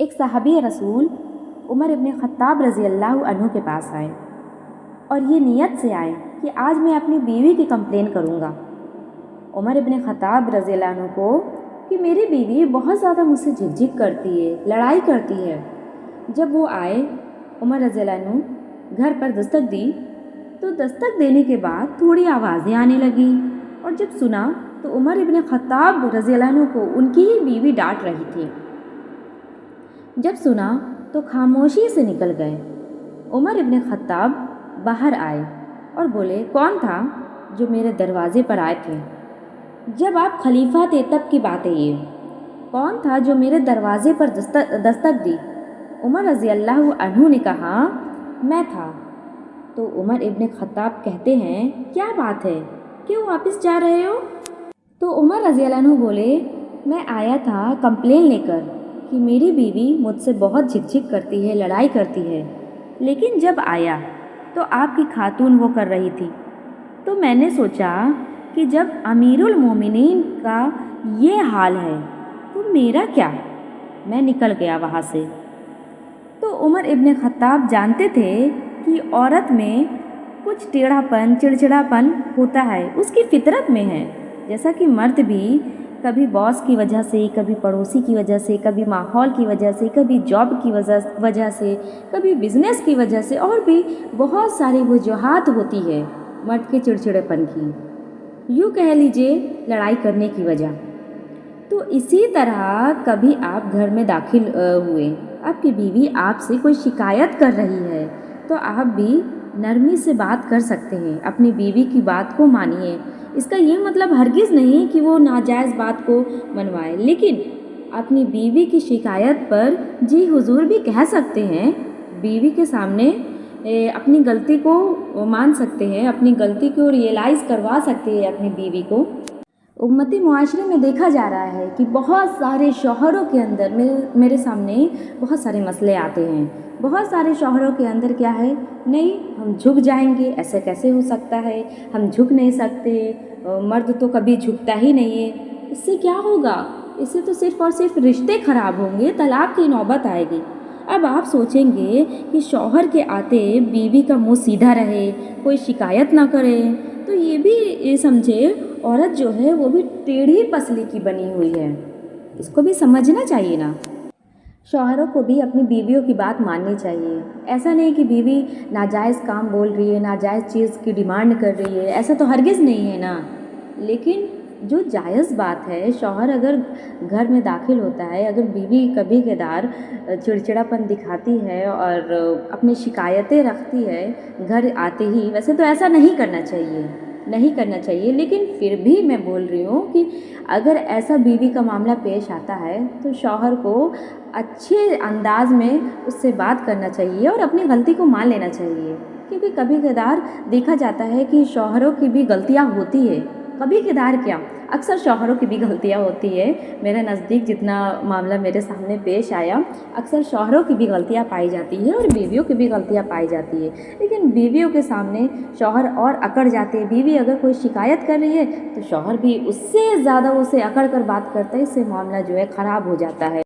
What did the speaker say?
ایک صحابی رسول عمر ابن خطاب رضی اللہ عنہ کے پاس آئے اور یہ نیت سے آئے کہ آج میں اپنی بیوی کی کمپلین کروں گا۔ عمر ابن خطاب رضی اللہ عنہ کو کہ میری بیوی بہت زیادہ مجھ سے جھک جھک کرتی ہے، لڑائی کرتی ہے۔ جب وہ آئے، عمر رضی اللہ عنہ گھر پر دستک دی تو دستک دینے کے بعد تھوڑی آوازیں آنے لگیں، اور جب سنا تو عمر ابن خطاب رضی اللہ عنہ کو ان کی ہی بیوی ڈانٹ رہی تھی۔ جب سنا تو خاموشی سے نکل گئے۔ عمر ابن خطاب باہر آئے اور بولے، کون تھا جو میرے دروازے پر آئے تھے؟ جب آپ خلیفہ تھے تب کی بات ہے یہ۔ کون تھا جو میرے دروازے پر دستک دی؟ عمر رضی اللہ عنہ نے کہا، میں تھا۔ تو عمر ابن خطاب کہتے ہیں، کیا بات ہے، کیوں واپس جا رہے ہو؟ تو عمر رضی اللہ عنہ بولے، میں آیا تھا کمپلین لے کر کہ میری بیوی مجھ سے بہت جھک جھک کرتی ہے، لڑائی کرتی ہے، لیکن جب آیا تو آپ کی خاتون وہ کر رہی تھی، تو میں نے سوچا کہ جب امیر المومنین کا یہ حال ہے تو میرا کیا؟ میں نکل گیا وہاں سے۔ تو عمر ابن خطاب جانتے تھے کہ عورت میں کچھ ٹیڑھا پن، چڑچڑا پن ہوتا ہے، اس کی فطرت میں ہے، جیسا کہ مرد بھی کبھی باس کی وجہ سے، کبھی پڑوسی کی وجہ سے، کبھی ماحول کی وجہ سے، کبھی جاب کی وجہ سے، کبھی بزنس کی وجہ سے، اور بھی بہت ساری وجوہات ہوتی ہے مرد کے چڑچڑے پن کی، یوں کہہ لیجئے لڑائی کرنے کی وجہ۔ تو اسی طرح کبھی آپ گھر میں داخل ہوئے، آپ کی بیوی آپ سے کوئی شکایت کر رہی ہے، تو آپ بھی نرمی سے بات کر سکتے ہیں، اپنی بیوی کی بات کو مانیے۔ اس کا یہ مطلب ہرگز نہیں کہ وہ ناجائز بات کو منوائے، لیکن اپنی بیوی کی شکایت پر جی حضور بھی کہہ سکتے ہیں، بیوی کے سامنے اپنی غلطی کو مان سکتے ہیں، اپنی غلطی کو ریئلائز کروا سکتے ہیں اپنی بیوی کو۔ امتی معاشرے میں دیکھا جا رہا ہے کہ بہت سارے شوہروں کے اندر میرے سامنے بہت سارے مسئلے آتے ہیں۔ بہت سارے شوہروں کے اندر کیا ہے، نہیں ہم جھک جائیں گے، ایسے کیسے ہو سکتا ہے، ہم جھک نہیں سکتے، مرد تو کبھی جھکتا ہی نہیں ہے، اس سے کیا ہوگا، اس سے تو صرف اور صرف رشتے خراب ہوں گے، طلاق کی نوبت آئے گی۔ اب آپ سوچیں گے کہ شوہر کے آتے بیوی کا منہ سیدھا رہے، کوئی شکایت نہ کرے، تو یہ بھی سمجھے عورت جو ہے وہ بھی ٹیڑھی پسلی کی بنی ہوئی ہے، اس کو بھی سمجھنا چاہیے نا۔ شوہروں کو بھی اپنی بیویوں کی بات ماننی چاہیے۔ ایسا نہیں کہ بیوی ناجائز کام بول رہی ہے، ناجائز چیز کی ڈیمانڈ کر رہی ہے، ایسا تو ہرگز نہیں ہے نا، لیکن جو جائز بات ہے، شوہر اگر گھر میں داخل ہوتا ہے، اگر بیوی کبھی کبھار چڑچڑا پن دکھاتی ہے اور اپنی شکایتیں رکھتی ہے گھر آتے ہی، ویسے تو ایسا نہیں کرنا چاہیے، لیکن پھر بھی میں بول رہی ہوں کہ اگر ایسا بیوی کا معاملہ پیش آتا ہے تو شوہر کو اچھے انداز میں اس سے بات کرنا چاہیے اور اپنی غلطی کو مان لینا چاہیے، کیونکہ کبھی کبھار دیکھا جاتا ہے کہ شوہروں کی بھی غلطیاں ہوتی ہے، کبھی کبھار کیا اکثر شوہروں کی بھی غلطیاں ہوتی ہے۔ میرے نزدیک جتنا معاملہ میرے سامنے پیش آیا، اکثر شوہروں کی بھی غلطیاں پائی جاتی ہیں اور بیویوں کی بھی غلطیاں پائی جاتی ہے، لیکن بیویوں کے سامنے شوہر اور اکڑ جاتے ہیں۔ بیوی اگر کوئی شکایت کر رہی ہے تو شوہر بھی اس سے زیادہ اسے اکڑ کر بات کرتا ہے، اس سے معاملہ جو ہے خراب ہو جاتا ہے۔